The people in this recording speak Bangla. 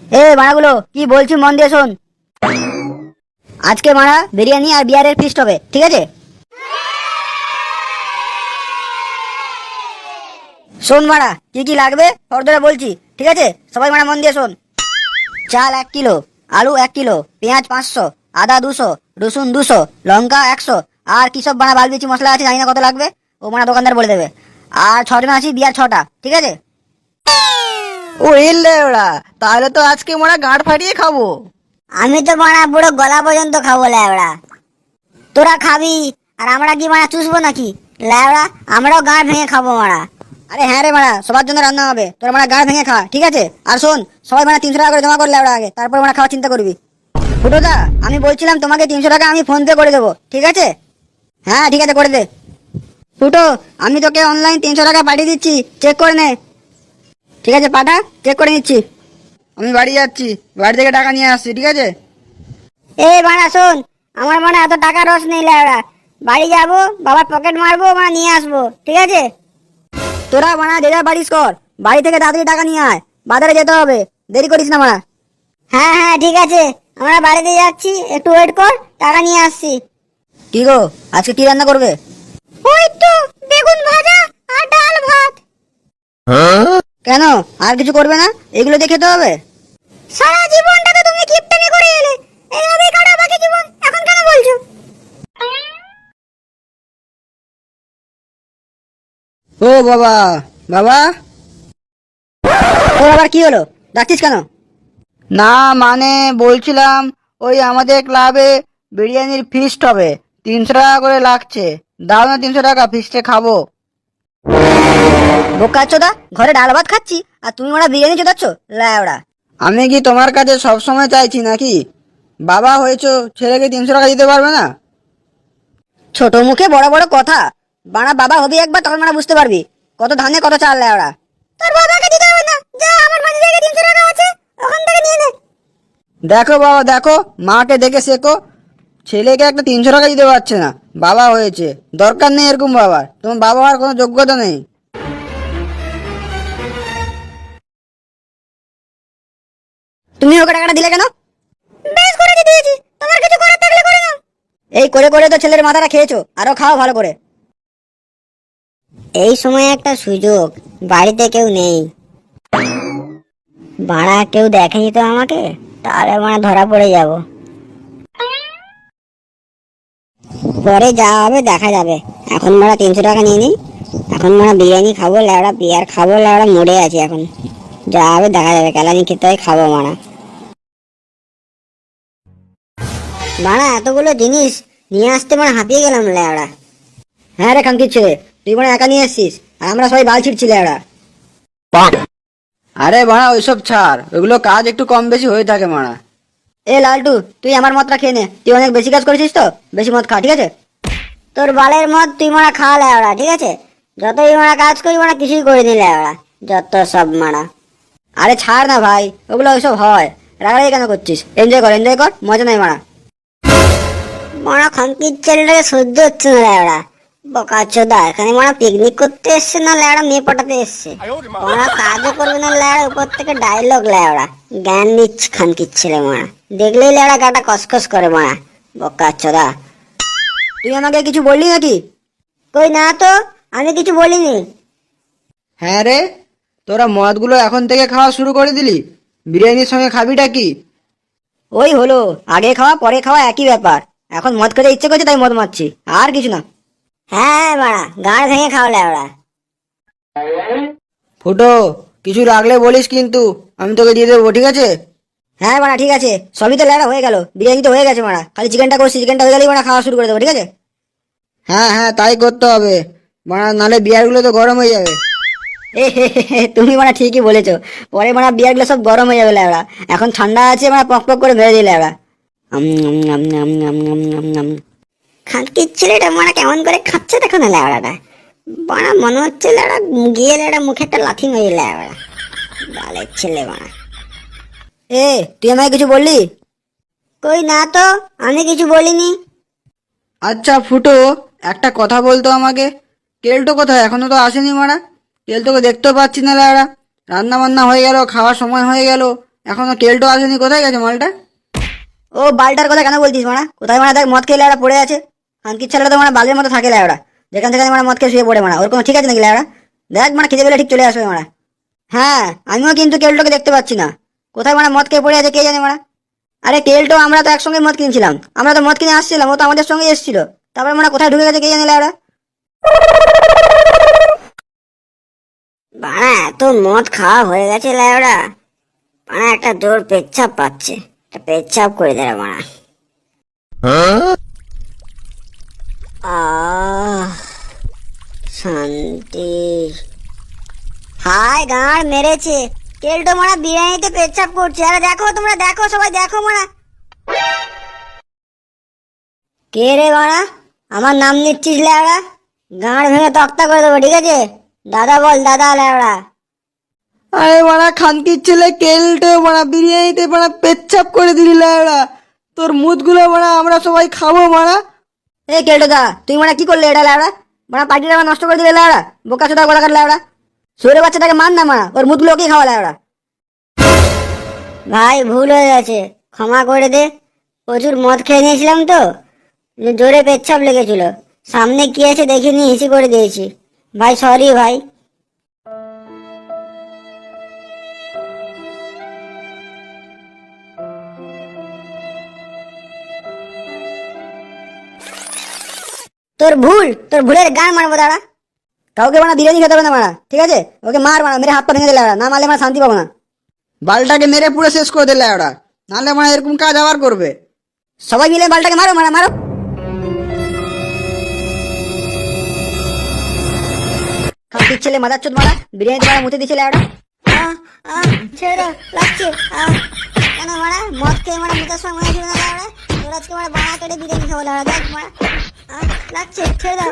এ মারাগুলো কি বলছি মন দিয়ে শোন। আজকে মারা বিরিয়ানি আর বিয়ারের ফিস্ট হবে, ঠিক আছে? শোন মারা, কি কি লাগবে ফর্দরে বলছি, ঠিক আছে? সবাই মারা মন দিয়ে শোন। চাল 1 কিলো, আলু 1 কিলো, পেঁয়াজ 500, আদা 200, রসুন 200, লঙ্কা 100, আর কি সব বানা বালবিচি মশলা আছে জানি না কত লাগবে, ও মারা দোকানদার বলে দেবে। আর 6 জন আছি, বিয়ার 6টা, ঠিক আছে? ও এলে ওরা, তাহলে তো আজকে মোরা গাঁট ফাটিয়ে খাবো। আমি তো মারা পুরো গলা পর্যন্ত খাবো ল্যাবড়া। তোরা খাবি আর আমরা কি মারা চুষবো নাকি ল্যাবড়া? আমরাও গাঁট ভেঙে খাবো মারা। আরে হ্যাঁ রে মারা, সবার জন্য রান্না হবে, তোরা মারা গাঁট ভেঙে খা, ঠিক আছে? আর শোন, সবাই মারা 300 টাকা করে জমা করলে ল্যাবড়া আগে, তারপর মারা খাওয়ার চিন্তা করবি। ফুটোদা, আমি বলছিলাম তোমাকে 300 টাকা আমি ফোন পে করে দেবো, ঠিক আছে? হ্যাঁ ঠিক আছে, করে দে। ফুটো, আমি তোকে অনলাইন 300 টাকা পাঠিয়ে দিচ্ছি, চেক করে নে। ঠিক আছে পাঠা, চেক করে নিচ্ছি। আমি বাড়ি যাচ্ছি, বাড়ি থেকে টাকা নিয়ে আসছি, ঠিক আছে? এই বাড়া শোন, আমার মনে এত টাকা রস নেই ল্যাবড়া। বাড়ি যাবো, বাবার পকেট মারবো, মানে নিয়ে আসবো, ঠিক আছে? তোরা মানে যে যা বাড়িস কর, বাড়ি থেকে তাড়াতাড়ি টাকা নিয়ে আয়, বাজারে যেতে হবে, দেরি করিস না মারা। হ্যাঁ হ্যাঁ ঠিক আছে, আমরা বাড়িতে যাচ্ছি, একটু ওয়েট কর, টাকা নিয়ে আসছি। কি গো, আজকে কি রান্না করবে? ওই তো বেগুন ভাজা আর ডাল ভাত। কেন, আর কিছু করবে না? এগুলো দিয়ে খেতে হবে? সারা জীবনটা তো তুমি কিপটামি করে এলে, এইভাবেই কাটা বাকি জীবন, এখন কেন বলছো? ও বাবা, বাবা। তোর আবার কি হলো, ডাকছিস কেন? না মানে বলছিলাম, ওই আমাদের ক্লাবে বিরিয়ানির ফিস্ট হবে, 300 টাকা করে লাগছে। দাও না 300 টাকা, ফিস্টে খাবো। বোকা চোদা, ঘরে ডাল ভাত খাচ্ছি আর তুমি ওরা বিরিয়ানি চোদাচ্ছ ল্যাওড়া। আমি কি তোমার কাছে সব সময় চাইছি নাকি? বাবা হয়েছো, ছেলেকে 300 টাকা দিতে পারবে না? ছোট মুখে বড় বড় কথা। বানা বাবা হবি একবার, তখন মানে বুঝতে পারবি কত ধানে কত চাল ল্যাওড়া। তোর বাবাকে দিতে হবে না, যা আমার বাড়ি থেকে 300 টাকা আছে, ওখান থেকে নিয়ে নে। দেখো বাবা, দেখো, মাকে দেখে শেখো। ছেলেকে একটা 300 টাকা দিতে পারছে না, বাবা হয়েছে। দরকার নেই এরকম বাবার, তোমার বাবা হওয়ার কোনো যোগ্যতা নেই। তুমি ওকে টাকাটা দিলে কেন? বেশ করে দিয়েছি, তোমার কিছু করার থাকলে করে নাও। এই করে করে তো ছেলের মাথাটা খেয়েছো, আরো খাও ভালো করে। এই সময় একটা সুযোগ, বাড়িতে কেউ নেই, বাড়া কেউ দেখেনি তো আমাকে, তাহলে মানে ধরা পড়ে যাব। পরে যা হবে দেখা যাবে, এখন মারা 300 টাকা নিয়ে নিই। এখন মারা বিরিয়ানি খাবো ল্যাবড়া, বিয়ার খাবো ল্যাবড়া, মরে আছি এখন। যা হবে দেখা যাবে, কেলানি খেতে হয় খাবো মারা। মারা এতগুলো জিনিস নিয়ে আসতে মানে হাঁপিয়ে গেলাম ল্যাবড়া। হ্যাঁ রে খানকির ছেলে, তুই মানে একা নিয়ে এসছিস আর আমরা সবাই বাল ছিড়ছি ল্যাবড়া। আরে মারা ওইসব ছাড়, ওইগুলো কাজ একটু কম বেশি হয়ে থাকে মারা। এ লালটু, তুই আমার মদটা খেয়ে নে, তুই অনেক বেশি কাজ করেছিস তো, বেশি মদ খা, ঠিক আছে? তোর বালের মদ তুই মারা খা ল্যাবড়া, ঠিক আছে? যতই মারা কাজ করি মারা কিছুই করে নি ল্যাবড়া, যত সব মারা। আরে ছাড় না ভাই, ওগুলো ওইসব হয়, রাগারাগি কেন করছিস? এনজয় কর, এনজয় কর, মজা নাই মারা। মারা খানকির ছেলেটাকে সহ্য হচ্ছে না ল্যাবড়া। বোকা চোদা, এখানে মারা পিকনিক করতে এসছে না ল্যাবড়া মেয়ে পটাতে এসছে? মারা কাজও করবে না ল্যাবড়া, উপর থেকে ডায়লগ ল্যাবড়া, জ্ঞান দিচ্ছে খানকির ছেলে মারা। দেখলেই ল্যাবড়া গাটা কসকস করে মারা, বোকা চোদা। তুই আমাকে কিছু বললি নাকি? কই না তো, আমি কিছু বলিনি। হ্যাঁ রে, তোরা মদগুলো এখন থেকে খাওয়া শুরু করে দিলি? বিরিয়ানির সঙ্গে খাবিটা কি? ওই হলো, আগে খাওয়া পরে খাওয়া একই ব্যাপার। এখন মদ খেতে ইচ্ছে করছে তাই মদ মারছি, আর কিছু না। হ্যাঁ মারা, গাড় ভেঙে খাওয়া ল্যাবড়া। ফুটো, কিছু রাখলে বলিস কিন্তু, আমি তোকে দিয়ে দেবো, ঠিক আছে? হ্যাঁ মারা ঠিক আছে, সবই তো ল্যাবড়া হয়ে গেল, বিরিয়ানি তো হয়ে গেছে মারা, খালি চিকেনটা করছি, চিকেনটা হয়ে গেলেই মারা খাওয়া শুরু করে দেবো, ঠিক আছে? হ্যাঁ হ্যাঁ, তাই করতে হবে মারা, নাহলে বিয়ারগুলো তো গরম হয়ে যাবে। তুমি মানে ঠিকই বলেছো, পরে মানে বিয়ার গুলো সব গরম হয়ে যাবে ল্যাবড়া। এখন ঠান্ডা আছে মানে পক পক করে মেরে দিই ল্যাবড়া। খানকির ছেলেটা মানে কেমন করে খাচ্ছে দেখো না ল্যাবড়াটা, বাড়া মনে হচ্ছে ল্যাবড়া গিয়ে ল্যাবড়া মুখে একটা লাথি মেরে ল্যাবড়া, বালের ছেলে বাড়া। তুই আমায় কিছু বললি? কই না তো, আমি কিছু বলিনি। আচ্ছা ফুটো, একটা কথা বলতো আমাকে, কেলটো কোথায়? এখনো তো আসেনি মারা। কেলটোকে দেখতেও পাচ্ছি না লাউড়া। রান্না বান্না হয়ে গেল, খাওয়ার সময় হয়ে গেল, এখনো কেলটো আসেনি, কোথায় গেছে মালটা? ও বালটার কথা কেন বলছিস মারা? কোথায় মারা? দেখ মদ খেয়ে লেওড়া পড়ে আছে। হানকির ছেলেটা তো মানে বালের মতো থাকে লেওড়া, যেখান থেকে মানে মদ খেয়ে শুয়ে পড়ে মারা। ওর কোনো ঠিক আছে নাকি লেওড়া? দেখ মানে খিদে পেলে ঠিক চলে আসবে মারা। হ্যাঁ আমিও কিন্তু কেলটোকে দেখতে পাচ্ছি না, কোথায় মানে মদ খেয়ে পড়ে আছে কে জানে মারা। আরে কেলটো আমরা তো একসঙ্গে মদ কিনছিলাম, আমরা তো মদ কিনে আসছিলাম, ও তো আমাদের সঙ্গে এসেছিল। তারপর মানে কোথায় ঢুকে গেছে কে জানে লেওড়া। বাড়া এত মদ খাওয়া হয়ে গেছে লেওড়া, বাড়া একটা জোর পেচ্ছাপ পাচ্ছে, একটা পেচ্ছাপ করে দেয় বাড়া। শান্তি। হায় গাঁড় মেরেছে, কেলটো মারা বিরিয়ানিতে পেচ্ছাপ করছে। আরে দেখো তোমরা, দেখো সবাই দেখো মারা। কে রে মারা? আমার নাম নিচ্ছিস লেওড়া? গাঁড় ভেঙে তক্তা করে দেবো, ঠিক আছে? দাদা বল দাদা লেওড়া। আরে মারা খানকির ছেলে কেলটো মারা বিরিয়ানিতে মারা পেচ্ছাপ করে দিলি লেওড়া। তোর মুদগুলো মারা আমরা সবাই খাবো মারা। এই কেলটো দা, তুই মানে কি করলে এটা লেওড়া? মানে পার্টিটা আমার নষ্ট করে দিলে লেওড়া, বোকা চোদা গোলাকার লেওড়া। সরে বাচ্চাটাকে মান না মারা, ওর মুদগুলো কি খাওয়া লেওড়া। ভাই ভুল হয়ে গেছে, ক্ষমা করে দে। প্রচুর মদ খেয়ে নিয়েছিলাম তো, জোরে পেচ্ছাপ লেগেছিল, সামনে কি আছে দেখিনি, হিসি করে দিয়েছি। ভাই সরি ভাই। তোর ভুল, তোর ভুলের গান মারবো দাঁড়া। কাউকে মানে বিরিয়ানি খেতে হবে না মারা, ঠিক আছে? ওকে মার মারা, মেরে হাত পা ভেঙে দিলে না, মারলে মানে শান্তি পাবো না। বালটাকে মেরে পুরো শেষ করে দিলে লেওড়া, নাহলে মানে এরকম কাজ আবার করবে। সবাই মিলে বালটাকে মারো মারা, মারো। খানকির ছেলে মাদার চোদ মারা, বিরিয়ানি মারা মুতে দিচ্ছে লেওড়া। ছেড়ে দাও, লাগছে। কেন মারা? মদ খেয়ে মারা মুতার সময় মনে ছিল না লেওড়া? তোর আজকে মারা বাড়া কেটে বিরিয়ানি খাবো লেওড়া, দেখ মারা। লাগছে, ছেড়ে দাও।